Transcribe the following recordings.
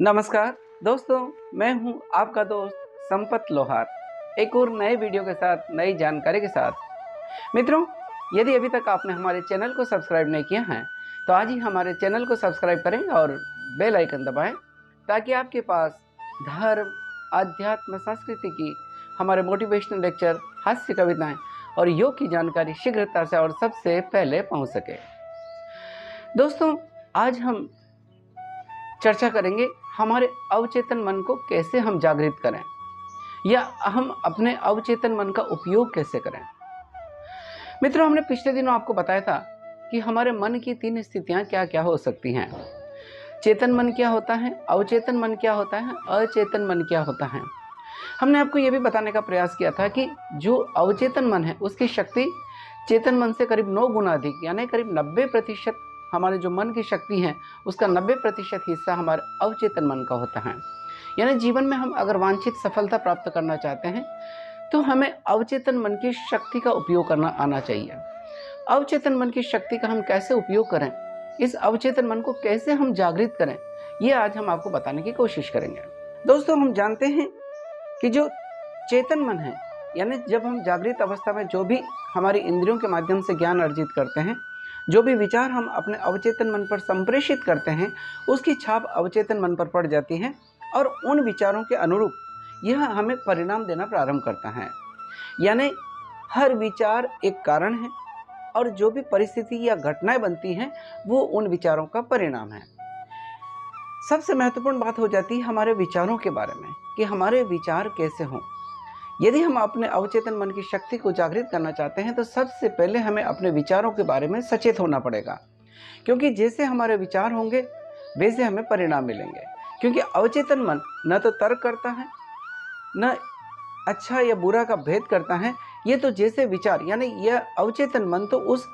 नमस्कार दोस्तों, मैं हूं आपका दोस्त संपत लोहार, एक और नए वीडियो के साथ नई जानकारी के साथ। मित्रों, यदि अभी तक आपने हमारे चैनल को सब्सक्राइब नहीं किया है तो आज ही हमारे चैनल को सब्सक्राइब करें और बेल आइकन दबाएं ताकि आपके पास धर्म, अध्यात्म, संस्कृति की हमारे मोटिवेशनल लेक्चर, हास्य कविताएं और योग की जानकारी शीघ्रता से और सबसे पहले पहुंच सके। दोस्तों, आज हम चर्चा करेंगे हमारे अवचेतन मन को कैसे हम जागृत करें या हम अपने अवचेतन मन का उपयोग कैसे करें। मित्रों, हमने पिछले दिनों आपको बताया था कि हमारे मन की 3 स्थितियां क्या क्या हो सकती हैं। चेतन मन क्या होता है, अवचेतन मन क्या होता है, अचेतन मन क्या होता है। हमने आपको यह भी बताने का प्रयास किया था कि जो अवचेतन मन है उसकी शक्ति चेतन मन से करीब 9 गुना अधिक, यानी करीब 90% हमारे जो मन की शक्ति है उसका 90% हिस्सा हमारे अवचेतन मन का होता है। यानी जीवन में हम अगर वांछित सफलता प्राप्त करना चाहते हैं तो हमें अवचेतन मन की शक्ति का उपयोग करना आना चाहिए। अवचेतन मन की शक्ति का हम कैसे उपयोग करें, इस अवचेतन मन को कैसे हम जागृत करें, ये आज हम आपको बताने की कोशिश करेंगे। दोस्तों, हम जानते हैं कि जो चेतन मन है, यानी जब हम जागृत अवस्था में जो भी हमारी इंद्रियों के माध्यम से ज्ञान अर्जित करते हैं, जो भी विचार हम अपने अवचेतन मन पर संप्रेषित करते हैं, उसकी छाप अवचेतन मन पर पड़ जाती है और उन विचारों के अनुरूप यह हमें परिणाम देना प्रारंभ करता है। यानी हर विचार एक कारण है और जो भी परिस्थिति या घटनाएं बनती हैं वो उन विचारों का परिणाम है। सबसे महत्वपूर्ण बात हो जाती है हमारे विचारों के बारे में कि हमारे विचार कैसे हों। यदि हम अपने अवचेतन मन की शक्ति को जागृत करना चाहते हैं तो सबसे पहले हमें अपने विचारों के बारे में सचेत होना पड़ेगा, क्योंकि जैसे हमारे विचार होंगे वैसे हमें परिणाम मिलेंगे। क्योंकि अवचेतन मन न तो तर्क करता है, न अच्छा या बुरा का भेद करता है। ये तो जैसे विचार, यानी यह अवचेतन मन तो उस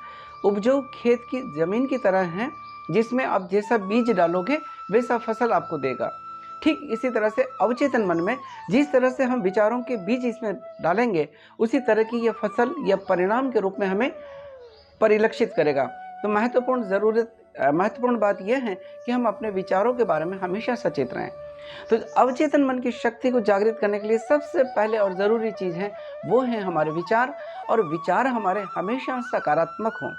उपजाऊ खेत की जमीन की तरह है जिसमें आप जैसा बीज डालोगे वैसा फसल आपको देगा। ठीक इसी तरह से अवचेतन मन में जिस तरह से हम विचारों के बीज इसमें डालेंगे उसी तरह की यह फसल या परिणाम के रूप में हमें परिलक्षित करेगा। तो महत्वपूर्ण बात यह है कि हम अपने विचारों के बारे में हमेशा सचेत रहें। तो अवचेतन मन की शक्ति को जागृत करने के लिए सबसे पहले और ज़रूरी चीज़ है वो है हमारे विचार, और विचार हमारे हमेशा सकारात्मक हों।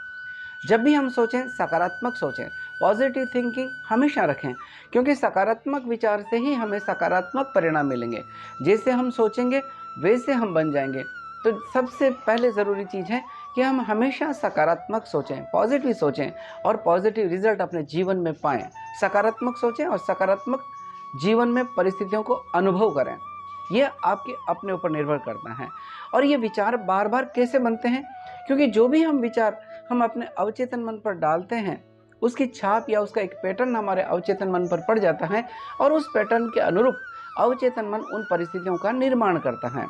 जब भी हम सोचें सकारात्मक सोचें, पॉजिटिव थिंकिंग हमेशा रखें, क्योंकि सकारात्मक विचार से ही हमें सकारात्मक परिणाम मिलेंगे। जैसे हम सोचेंगे वैसे हम बन जाएंगे। तो सबसे पहले ज़रूरी चीज़ है कि हम हमेशा सकारात्मक सोचें, पॉजिटिव सोचें और पॉजिटिव रिजल्ट अपने जीवन में पाएं। सकारात्मक सोचें और सकारात्मक जीवन में परिस्थितियों को अनुभव करें। यह आपके अपने ऊपर निर्भर करता है। और ये विचार बार बार कैसे बनते हैं, क्योंकि जो भी हम विचार हम अपने अवचेतन मन पर डालते हैं उसकी छाप या उसका एक पैटर्न हमारे अवचेतन मन पर पड़ जाता है और उस पैटर्न के अनुरूप अवचेतन मन उन परिस्थितियों का निर्माण करता है।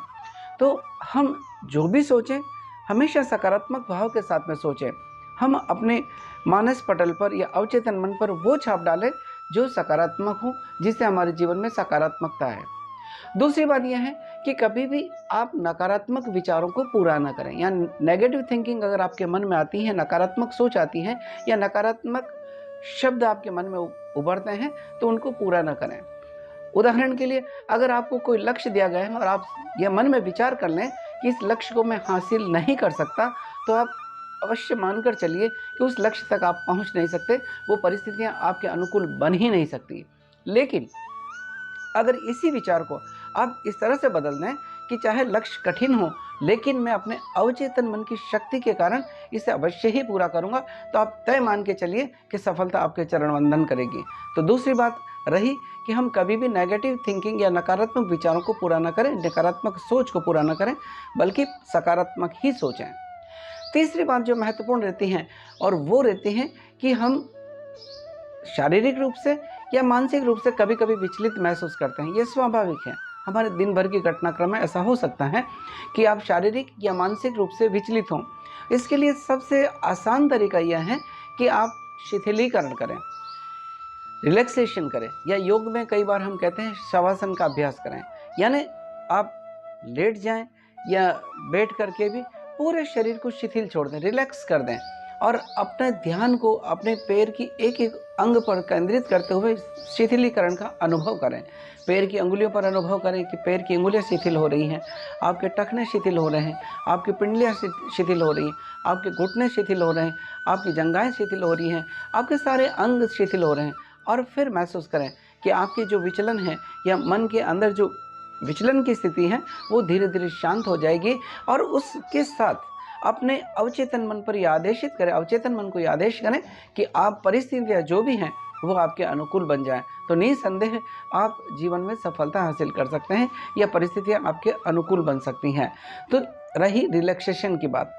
तो हम जो भी सोचें हमेशा सकारात्मक भाव के साथ में सोचें। हम अपने मानस पटल पर या अवचेतन मन पर वो छाप डालें जो सकारात्मक हो, जिससे हमारे जीवन में सकारात्मकता है। दूसरी बात यह है कि कभी भी आप नकारात्मक विचारों को पूरा ना करें, या नेगेटिव थिंकिंग अगर आपके मन में आती है, नकारात्मक सोच आती है या नकारात्मक शब्द आपके मन में उभरते हैं तो उनको पूरा ना करें। उदाहरण के लिए, अगर आपको कोई लक्ष्य दिया गया है और आप यह मन में विचार कर लें कि इस लक्ष्य को मैं हासिल नहीं कर सकता, तो आप अवश्य मानकर चलिए कि उस लक्ष्य तक आप पहुंच नहीं सकते, वो परिस्थितियां आपके अनुकूल बन ही नहीं सकती। लेकिन अगर इसी विचार को आप इस तरह से बदल दें कि चाहे लक्ष्य कठिन हो लेकिन मैं अपने अवचेतन मन की शक्ति के कारण इसे अवश्य ही पूरा करूंगा, तो आप तय मान के चलिए कि सफलता आपके चरण वंदन करेगी। तो दूसरी बात रही कि हम कभी भी नेगेटिव थिंकिंग या नकारात्मक विचारों को पूरा ना करें, नकारात्मक सोच को पूरा ना करें, बल्कि सकारात्मक ही सोचें। तीसरी बात जो महत्वपूर्ण रहती है और वो रहती है कि हम शारीरिक रूप से या मानसिक रूप से कभी कभी विचलित महसूस करते हैं। ये स्वाभाविक है, हमारे दिन भर की घटनाक्रम में ऐसा हो सकता है कि आप शारीरिक या मानसिक रूप से विचलित हों। इसके लिए सबसे आसान तरीका यह है कि आप शिथिलीकरण करें, रिलैक्सेशन करें, या योग में कई बार हम कहते हैं शवासन का अभ्यास करें। यानी आप लेट जाएं या बैठ करके भी पूरे शरीर को शिथिल छोड़ दें, रिलैक्स कर दें और अपने ध्यान को अपने पैर की एक एक अंग पर केंद्रित करते हुए शिथिलीकरण का अनुभव करें। पैर की अंगुलियों पर अनुभव करें कि पैर की अंगुलियां शिथिल हो रही हैं, आपके टखने शिथिल हो रहे हैं, आपकी पिंडलियां शिथिल हो रही हैं, आपके घुटने शिथिल हो रहे हैं, आपकी जंघाएं शिथिल हो रही हैं, आपके सारे अंग शिथिल हो रहे हैं। और फिर महसूस करें कि आपकी जो विचलन है या मन के अंदर जो विचलन की स्थिति है वो धीरे धीरे शांत हो जाएगी। और उसके साथ अपने अवचेतन मन पर यह आदेशित करें, अवचेतन मन को यह आदेश करें कि आप परिस्थितियाँ जो भी हैं वो आपके अनुकूल बन जाएं। तो निसंदेह आप जीवन में सफलता हासिल कर सकते हैं, या परिस्थितियाँ आपके अनुकूल बन सकती हैं। तो रही रिलैक्सेशन की बात।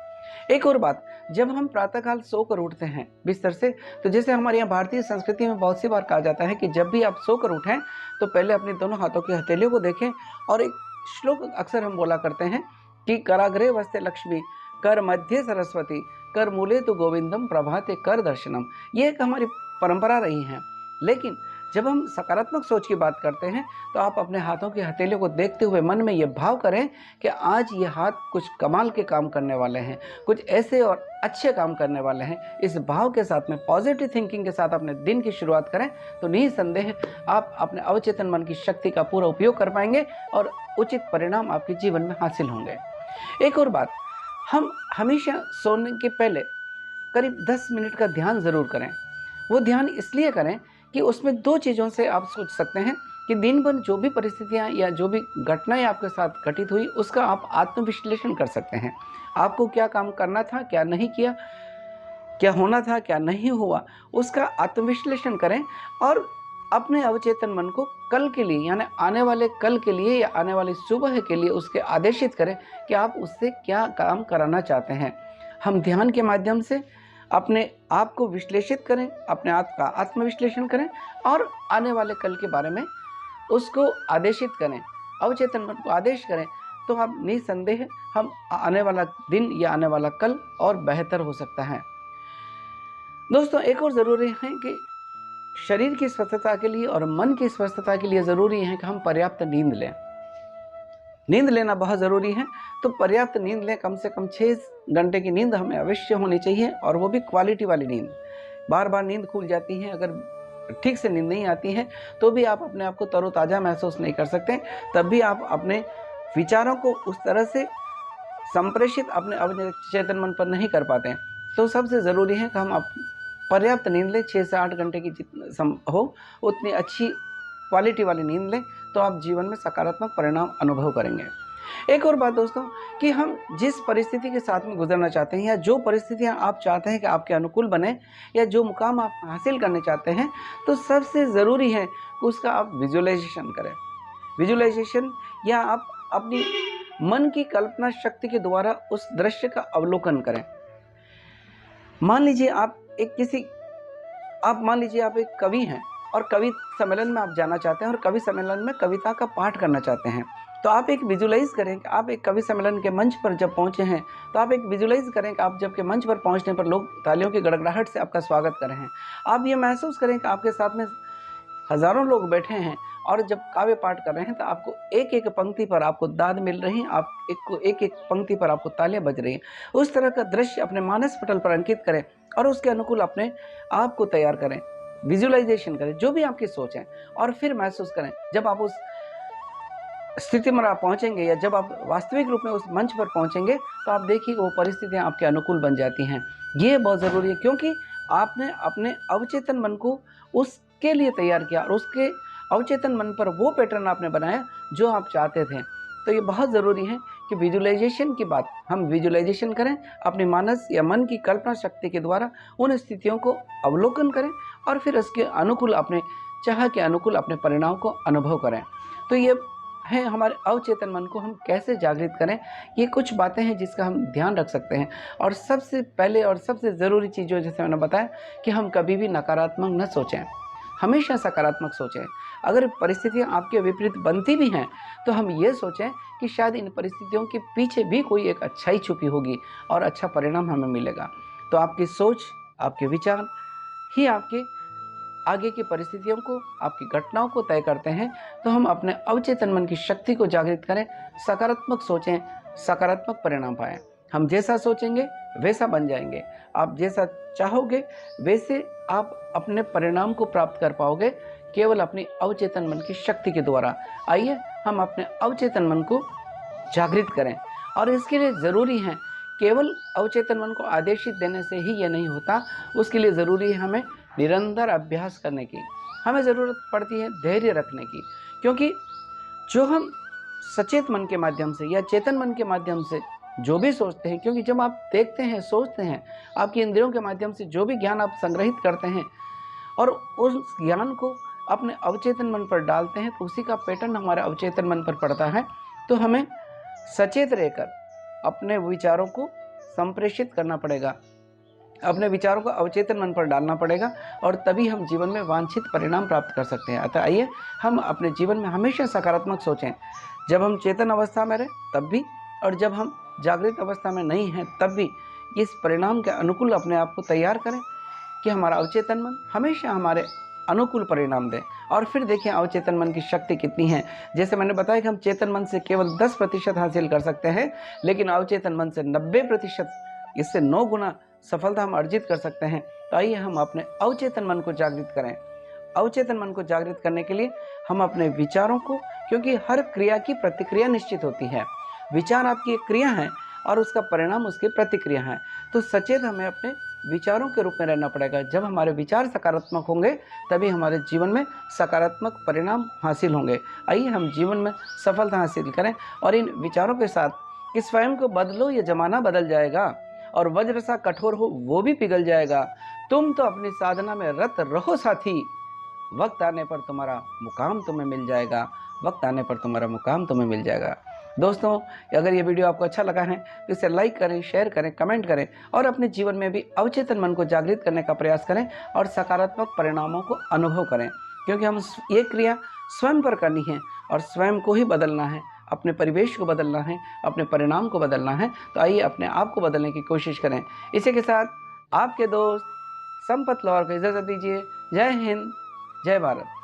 एक और बात, जब हम प्रातःकाल सोकर उठते हैं बिस्तर से, तो जैसे हमारे यहाँ भारतीय संस्कृति में बहुत सी बार कहा जाता है कि जब भी आप सोकर उठें तो पहले अपनी दोनों हाथों की हथेलियों को देखें, और एक श्लोक अक्सर हम बोला करते हैं कि कराग्रे वस्ते लक्ष्मी, कर मध्य सरस्वती, कर मूले तो गोविंदम, प्रभाते कर दर्शनम। ये एक हमारी परंपरा रही है। लेकिन जब हम सकारात्मक सोच की बात करते हैं तो आप अपने हाथों की हथेलियों को देखते हुए मन में ये भाव करें कि आज ये हाथ कुछ कमाल के काम करने वाले हैं, कुछ ऐसे और अच्छे काम करने वाले हैं। इस भाव के साथ में पॉजिटिव थिंकिंग के साथ अपने दिन की शुरुआत करें तो निसंदेह आप अपने अवचेतन मन की शक्ति का पूरा उपयोग कर पाएंगे और उचित परिणाम आपके जीवन में हासिल होंगे। एक और बात, हम हमेशा सोने के पहले करीब 10 मिनट का ध्यान ज़रूर करें। वो ध्यान इसलिए करें कि उसमें 2 चीज़ों से आप सोच सकते हैं कि दिन भर जो भी परिस्थितियाँ या जो भी घटनाएं आपके साथ घटित हुई उसका आप आत्मविश्लेषण कर सकते हैं। आपको क्या काम करना था, क्या नहीं किया, क्या होना था, क्या नहीं हुआ, उसका आत्मविश्लेषण करें। और अपने अवचेतन मन को कल के लिए, यानी आने वाले कल के लिए या आने वाली सुबह के लिए उसके आदेशित करें कि आप उससे क्या काम कराना चाहते हैं। हम ध्यान के माध्यम से अपने आप को विश्लेषित करें, अपने आप का आत्मविश्लेषण करें और आने वाले कल के बारे में उसको आदेशित करें, अवचेतन मन को आदेश करें, तो आप निसंदेह हम आने वाला दिन या आने वाला कल और बेहतर हो सकता है। दोस्तों, एक और ज़रूरी है कि शरीर की स्वस्थता के लिए और मन की स्वस्थता के लिए ज़रूरी है कि हम पर्याप्त नींद लें। नींद लेना बहुत ज़रूरी है। तो पर्याप्त नींद लें, कम से कम 6 घंटे की नींद हमें अवश्य होनी चाहिए, और वो भी क्वालिटी वाली नींद। बार बार नींद खुल जाती है, अगर ठीक से नींद नहीं आती है तो भी आप अपने आप को तरोताज़ा महसूस नहीं कर सकते। तब भी आप अपने विचारों को उस तरह से संप्रेषित अपने अवचेतन मन पर नहीं कर पाते हैं। तो सबसे ज़रूरी है कि हम पर्याप्त नींद लें, 6 से 8 घंटे की जितनी हो उतनी अच्छी क्वालिटी वाली नींद लें, तो आप जीवन में सकारात्मक परिणाम अनुभव करेंगे। एक और बात दोस्तों, कि हम जिस परिस्थिति के साथ में गुजरना चाहते हैं या जो परिस्थितियां आप चाहते हैं कि आपके अनुकूल बने या जो मुकाम आप हासिल करने चाहते हैं, तो सबसे ज़रूरी है कि उसका आप विजुअलाइजेशन करें। विजुअलाइजेशन, या आप अपनी मन की कल्पना शक्ति के द्वारा उस दृश्य का अवलोकन करें। मान लीजिए आप एक कवि हैं और कवि सम्मेलन में आप जाना चाहते हैं और कवि सम्मेलन में कविता का पाठ करना चाहते हैं। तो आप एक विजुलाइज करें कि आप एक कवि सम्मेलन के मंच पर जब पहुंचे हैं, तो आप एक विजुलाइज करें कि आप जब के मंच पर पहुंचने पर लोग तालियों की गड़गड़ाहट से आपका स्वागत कर रहे हैं। आप ये महसूस करें कि आपके साथ में हजारों लोग बैठे हैं और जब काव्य पाठ कर रहे हैं तो आपको एक एक पंक्ति पर आपको दाद मिल रही है, आप एक एक पंक्ति पर आपको तालियां बज रही हैं। उस तरह का दृश्य अपने मानस पटल पर अंकित करें और उसके अनुकूल अपने आप को तैयार करें, विजुअलाइजेशन करें, जो भी आपकी सोच है। और फिर महसूस करें जब आप उस स्थिति में आप पहुंचेंगे या जब आप वास्तविक रूप में उस मंच पर पहुंचेंगे, तो आप देखिए वो परिस्थितियां आपके अनुकूल बन जाती हैं। ये बहुत ज़रूरी है, क्योंकि आपने अपने अवचेतन मन को उसके लिए तैयार किया और उसके अवचेतन मन पर वो पैटर्न आपने बनाया जो आप चाहते थे। तो ये बहुत ज़रूरी है कि विजुअलाइजेशन की बात हम विजुअलाइजेशन करें, अपने मानस या मन की कल्पना शक्ति के द्वारा उन स्थितियों को अवलोकन करें और फिर उसके अनुकूल, अपने चाह के अनुकूल अपने परिणाम को अनुभव करें। तो ये है हमारे अवचेतन मन को हम कैसे जागृत करें। ये कुछ बातें हैं जिसका हम ध्यान रख सकते हैं। और सबसे पहले और सबसे ज़रूरी चीज़ जो, जैसे मैंने बताया, कि हम कभी भी नकारात्मक न सोचें, हमेशा सकारात्मक सोचें। अगर परिस्थितियाँ आपके विपरीत बनती भी हैं तो हम ये सोचें कि शायद इन परिस्थितियों के पीछे भी कोई एक अच्छाई छुपी होगी और अच्छा परिणाम हमें मिलेगा। तो आपकी सोच, आपके विचार ही आपके आगे की परिस्थितियों को, आपकी घटनाओं को तय करते हैं। तो हम अपने अवचेतन मन की शक्ति को जागृत करें, सकारात्मक सोचें, सकारात्मक परिणाम पाएं। हम जैसा सोचेंगे वैसा बन जाएंगे। आप जैसा चाहोगे वैसे आप अपने परिणाम को प्राप्त कर पाओगे, केवल अपनी अवचेतन मन की शक्ति के द्वारा। आइए हम अपने अवचेतन मन को जागृत करें, और इसके लिए ज़रूरी है, केवल अवचेतन मन को आदेशित देने से ही यह नहीं होता, उसके लिए ज़रूरी है हमें निरंतर अभ्यास करने की, हमें ज़रूरत पड़ती है धैर्य रखने की। क्योंकि जो हम सचेत मन के माध्यम से या चेतन मन के माध्यम से जो भी सोचते हैं, क्योंकि जब आप देखते हैं, सोचते हैं, आपकी इंद्रियों के माध्यम से जो भी ज्ञान आप संग्रहित करते हैं और उस ज्ञान को अपने अवचेतन मन पर डालते हैं, तो उसी का पैटर्न हमारे अवचेतन मन पर पड़ता है। तो हमें सचेत रहकर अपने विचारों को संप्रेषित करना पड़ेगा, अपने विचारों को अवचेतन मन पर डालना पड़ेगा, और तभी हम जीवन में वांछित परिणाम प्राप्त कर सकते हैं। अतः आइए हम अपने जीवन में हमेशा सकारात्मक सोचें, जब हम चेतन अवस्था में रहें तब भी, और जब हम जागृत अवस्था में नहीं हैं तब भी इस परिणाम के अनुकूल अपने आप को तैयार करें कि हमारा अवचेतन मन हमेशा हमारे अनुकूल परिणाम दें। और फिर देखिए अवचेतन मन की शक्ति कितनी है। जैसे मैंने बताया कि हम चेतन मन से केवल 10% हासिल कर सकते हैं, लेकिन अवचेतन मन से 90%, इससे 9 गुना सफलता हम अर्जित कर सकते हैं। तो आइए हम अपने अवचेतन मन को जागृत करें। अवचेतन मन को जागृत करने के लिए हम अपने विचारों को, क्योंकि हर क्रिया की प्रतिक्रिया निश्चित होती है, विचार आपकी एक क्रिया है और उसका परिणाम उसकी प्रतिक्रिया है। तो सचेत हमें अपने विचारों के रूप में रहना पड़ेगा। जब हमारे विचार सकारात्मक होंगे तभी हमारे जीवन में सकारात्मक परिणाम हासिल होंगे। आइए हम जीवन में सफलता हासिल करें, और इन विचारों के साथ कि स्वयं को बदलो, ये जमाना बदल जाएगा, और वज्र सा कठोर हो वो भी पिघल जाएगा। तुम तो अपनी साधना में रत रहो साथी, वक्त आने पर तुम्हारा मुकाम तुम्हें मिल जाएगा, वक्त आने पर तुम्हारा मुकाम तुम्हें मिल जाएगा। दोस्तों, अगर ये वीडियो आपको अच्छा लगा है तो इसे लाइक करें, शेयर करें, कमेंट करें, और अपने जीवन में भी अवचेतन मन को जागृत करने का प्रयास करें और सकारात्मक परिणामों को अनुभव करें। क्योंकि हम ये क्रिया स्वयं पर करनी है और स्वयं को ही बदलना है, अपने परिवेश को बदलना है, अपने परिणाम को बदलना है। तो आइए अपने आप को बदलने की कोशिश करें। इसी के साथ आपके दोस्त संपत लोहार को इजाज़त दीजिए। जय हिंद, जय भारत।